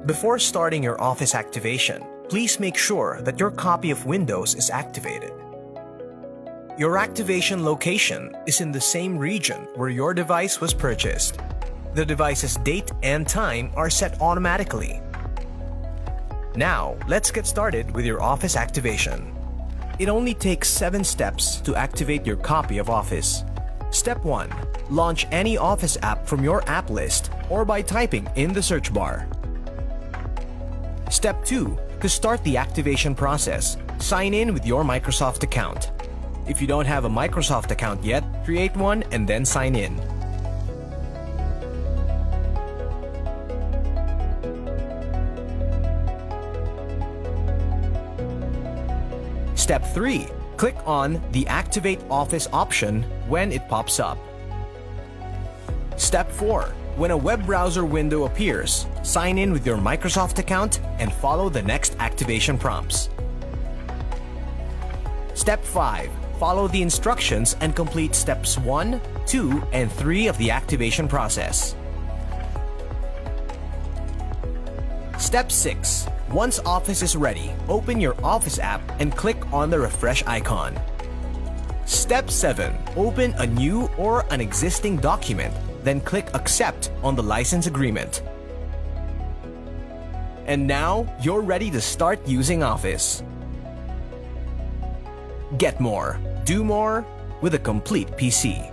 Before starting your Office activation, please make sure that your copy of Windows is activated. Your activation location is in the same region where your device was purchased. The device's date and time are set automatically. Now, let's get started with your Office activation. It only takes 7 steps to activate your copy of Office. Step 1. Launch any Office app from your app list or by typing in the search bar. Step 2. To start the activation process, sign in with your Microsoft account. If you don't have a Microsoft account yet, create one and then sign in. Step 3. Click on the Activate Office option when it pops up. Step 4. When a web browser window appears, sign in with your Microsoft account and follow the next activation prompts. Step 5. Follow the instructions and complete steps 1, 2, and 3 of the activation process. Step 6. Once Office is ready, open your Office app and click on the refresh icon. Step 7. Open a new or an existing document, then click Accept on the license agreement. And now, you're ready to start using Office. Get more, do more with a complete PC.